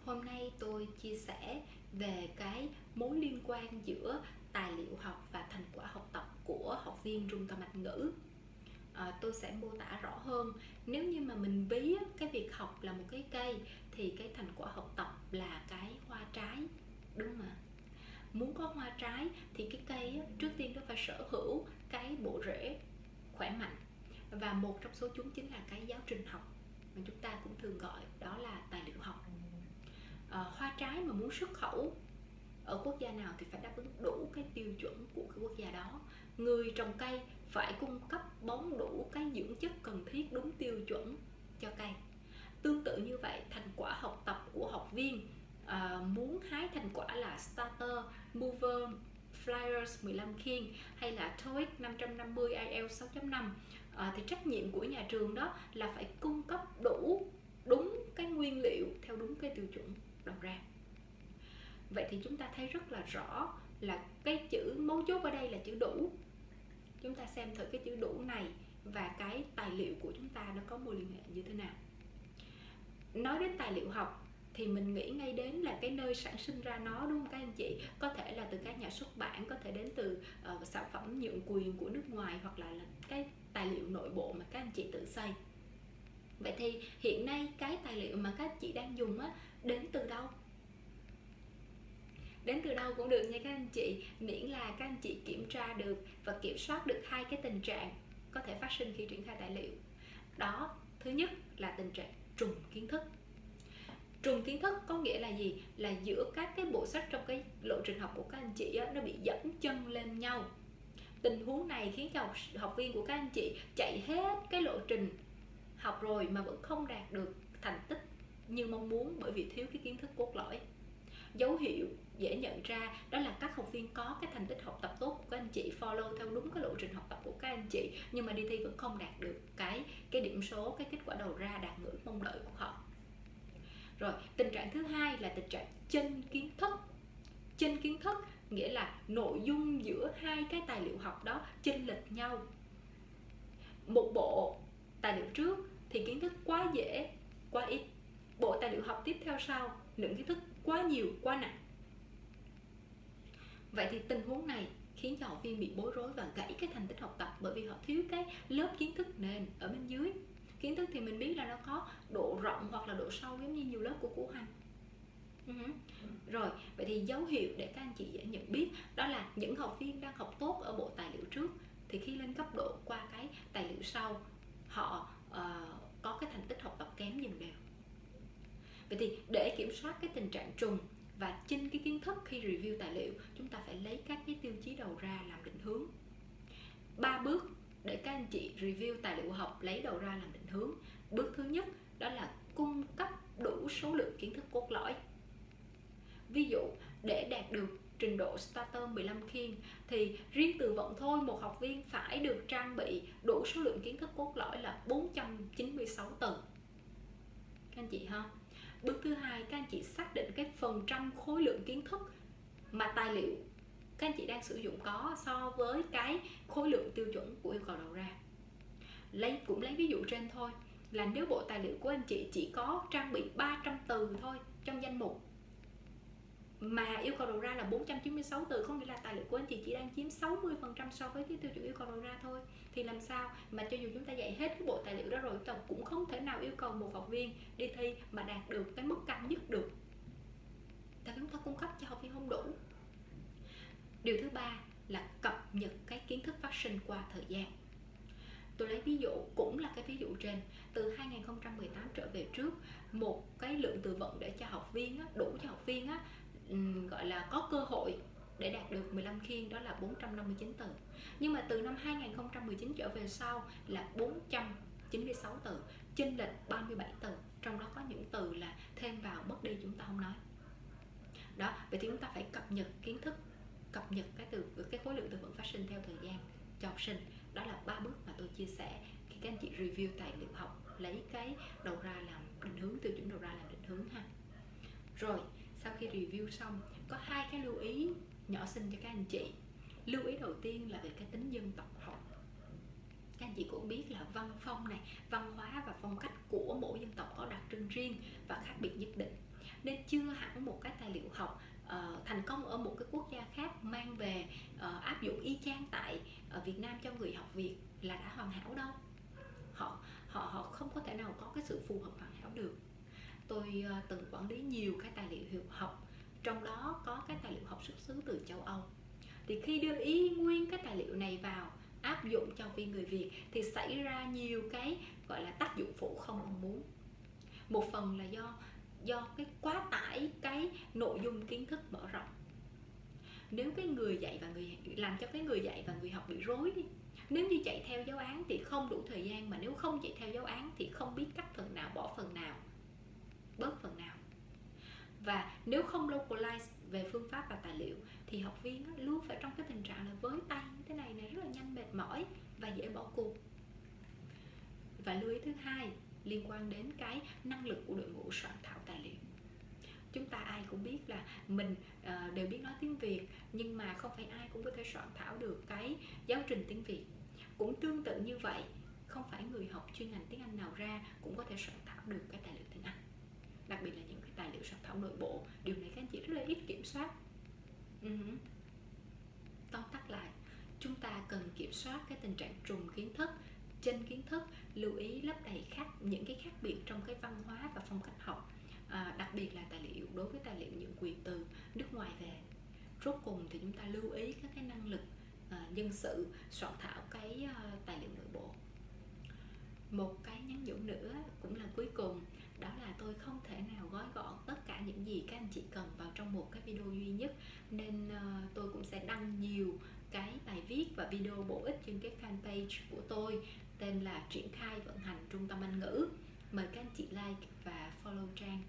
Hôm nay tôi chia sẻ về cái mối liên quan giữa tài liệu học và thành quả học tập của học viên trung tâm Anh ngữ. Tôi sẽ mô tả rõ hơn. Nếu như mà mình ví cái việc học là một cái cây thì cái thành quả học tập là cái hoa trái, đúng không ạ? Muốn có hoa trái thì cái cây trước tiên nó phải sở hữu cái bộ rễ khỏe mạnh, và một trong số chúng chính là cái giáo trình học mà chúng ta cũng thường gọi đó là tài liệu học. Hoa trái mà muốn xuất khẩu ở quốc gia nào thì phải đáp ứng đủ cái tiêu chuẩn của cái quốc gia đó. Người trồng cây phải cung cấp bón đủ cái dưỡng chất cần thiết đúng tiêu chuẩn cho cây. Tương tự như vậy, thành quả học tập của học viên muốn hái thành quả là Starter, Mover, Flyers 15 King hay là TOEIC 550, IELTS 6.5, thì trách nhiệm của nhà trường đó là phải cung cấp đủ đúng cái nguyên liệu theo đúng cái tiêu chuẩn đầu ra. Vậy thì chúng ta thấy rất là rõ là cái chữ mấu chốt ở đây là chữ đủ. Chúng ta xem thử cái chữ đủ này và cái tài liệu của chúng ta nó có mối liên hệ như thế nào. Nói đến tài liệu học thì mình nghĩ ngay đến là cái nơi sản sinh ra nó, đúng không các anh chị? Có thể là từ các nhà xuất bản, có thể đến từ sản phẩm nhượng quyền của nước ngoài, hoặc là cái tài liệu nội bộ mà các anh chị tự xây. Vậy thì hiện nay cái tài liệu mà các anh chị đang dùng đến từ đâu? Đến từ đâu cũng được nha các anh chị, miễn là các anh chị kiểm tra được và kiểm soát được hai cái tình trạng có thể phát sinh khi triển khai tài liệu. Đó, thứ nhất là tình trạng trùng kiến thức. Trùng kiến thức có nghĩa là gì? Là giữa các cái bộ sách trong cái lộ trình học của các anh chị nó bị dẫm chân lên nhau. Tình huống này khiến cho học viên của các anh chị chạy hết cái lộ trình học rồi mà vẫn không đạt được thành tích như mong muốn, bởi vì thiếu cái kiến thức cốt lõi. Dấu hiệu dễ nhận ra đó là các học viên có cái thành tích học tập tốt của các anh chị, follow theo đúng cái lộ trình học tập của các anh chị, nhưng mà đi thi vẫn không đạt được cái điểm số, cái kết quả đầu ra đạt ngưỡng mong đợi của họ. Rồi, tình trạng thứ hai là tình trạng chênh kiến thức. Chênh kiến thức nghĩa là nội dung giữa hai cái tài liệu học đó chênh lệch nhau. Một bộ tài liệu trước thì kiến thức quá dễ, quá ít. Bộ tài liệu học tiếp theo sau, lượng kiến thức quá nhiều, quá nặng. Vậy thì tình huống này khiến cho học viên bị bối rối và gãy cái thành tích học tập, bởi vì họ thiếu cái lớp kiến thức nền ở bên dưới. Kiến thức thì mình biết là nó có độ rộng hoặc là độ sâu giống như nhiều lớp của củ hành. Rồi, vậy thì dấu hiệu để các anh chị dễ nhận biết đó là những học viên đang học tốt ở bộ tài liệu trước thì khi lên cấp độ qua cái tài liệu sau, họ có cái thành tích học tập kém dần đều. Vậy thì để kiểm soát cái tình trạng trùng và chênh cái kiến thức khi review tài liệu, chúng ta phải lấy các cái tiêu chí đầu ra làm định hướng. 3 bước để các anh chị review tài liệu học lấy đầu ra làm định hướng. Bước thứ nhất đó là cung cấp đủ số lượng kiến thức cốt lõi. Ví dụ, để đạt được trình độ Starter 15 King thì riêng từ vựng thôi, một học viên phải được trang bị đủ số lượng kiến thức cốt lõi là 496 từ. Các anh chị ha. Bước thứ hai, các anh chị xác định cái phần trăm khối lượng kiến thức mà tài liệu các anh chị đang sử dụng có so với cái khối lượng tiêu chuẩn của yêu cầu đầu ra. Cũng lấy ví dụ trên thôi, là nếu bộ tài liệu của anh chị chỉ có trang bị 300 từ thôi trong danh mục, mà yêu cầu đầu ra là 496 từ, có nghĩa là tài liệu của anh chị chỉ đang chiếm 60% so với cái tiêu chuẩn yêu cầu đầu ra thôi, thì làm sao mà cho dù chúng ta dạy hết cái bộ tài liệu đó rồi, cũng không thể nào yêu cầu một học viên đi thi mà đạt được cái mức cao nhất được, tại vì chúng ta cung cấp cho học viên không đủ. Điều thứ ba là cập nhật cái kiến thức phát sinh qua thời gian. Tôi lấy ví dụ, cũng là cái ví dụ trên, từ 2018 trở về trước, một cái lượng từ vựng để cho học viên đủ cho học viên gọi là có cơ hội để đạt được 15 King đó là 459 từ. Nhưng mà từ năm 2019 trở về sau là 496 từ, chênh lệch 37 từ, trong đó có những từ là thêm vào mất đi chúng ta không nói. Đó, vậy thì chúng ta phải cập nhật kiến thức, cập nhật cái khối lượng từ vựng phát sinh theo thời gian cho học sinh. Đó là 3 bước mà tôi chia sẻ khi các anh chị review tài liệu học, lấy cái đầu ra làm định hướng, tiêu chuẩn đầu ra làm định hướng ha. Rồi, sau khi review xong, có hai cái lưu ý nhỏ xinh cho các anh chị. Lưu ý đầu tiên là về cái tính dân tộc học. Các anh chị cũng biết là văn phong này, văn hóa và phong cách của mỗi dân tộc có đặc trưng riêng và khác biệt nhất định. nên chưa hẳn một cái tài liệu học thành công ở một cái quốc gia khác mang về áp dụng y chang tại Việt Nam cho người học Việt là đã hoàn hảo đâu. Họ không có thể nào có cái sự phù hợp hoàn hảo được. Tôi từng quản lý nhiều cái tài liệu học, trong đó có cái tài liệu học xuất xứ từ châu Âu. Thì khi đưa y nguyên cái tài liệu này vào áp dụng cho viên người Việt thì xảy ra nhiều cái gọi là tác dụng phụ không mong muốn. Một phần là do cái quá tải cái nội dung kiến thức mở rộng. Nếu cái người dạy và người làm cho cái người dạy và người học bị rối đi. Nếu như chạy theo giáo án thì không đủ thời gian, mà nếu không chạy theo giáo án thì không biết cắt phần nào, bỏ phần nào, bớt phần nào. Và nếu không localize về phương pháp và tài liệu thì học viên luôn phải trong cái tình trạng là với tay như thế này rất là nhanh mệt mỏi và dễ bỏ cuộc. Và lưu ý thứ hai liên quan đến cái năng lực của đội ngũ soạn thảo tài liệu. Chúng ta ai cũng biết là mình đều biết nói tiếng Việt, nhưng mà không phải ai cũng có thể soạn thảo được cái giáo trình tiếng Việt. Cũng tương tự như vậy, không phải người học chuyên ngành tiếng Anh nào ra cũng có thể soạn thảo được cái tài liệu tiếng Anh. Đặc biệt là những cái tài liệu soạn thảo nội bộ, điều này các anh chị rất là ít kiểm soát. Tóm tắt lại, chúng ta cần kiểm soát cái tình trạng trùng kiến thức, chênh kiến thức, lưu ý lấp đầy những cái khác biệt trong cái văn hóa và phong cách học, đặc biệt là đối với tài liệu những quyền từ nước ngoài về. Rốt cùng thì chúng ta lưu ý các cái năng lực nhân sự soạn thảo cái tài liệu nội bộ. Một cái nhắn nhủ nữa cũng là cuối cùng, đó là tôi không thể nào gói gọn tất cả những gì các anh chị cần vào trong một cái video duy nhất, nên tôi cũng sẽ đăng nhiều cái bài viết và video bổ ích trên cái fanpage của tôi tên là Triển khai vận hành Trung tâm Anh ngữ. Mời các anh chị like và follow trang.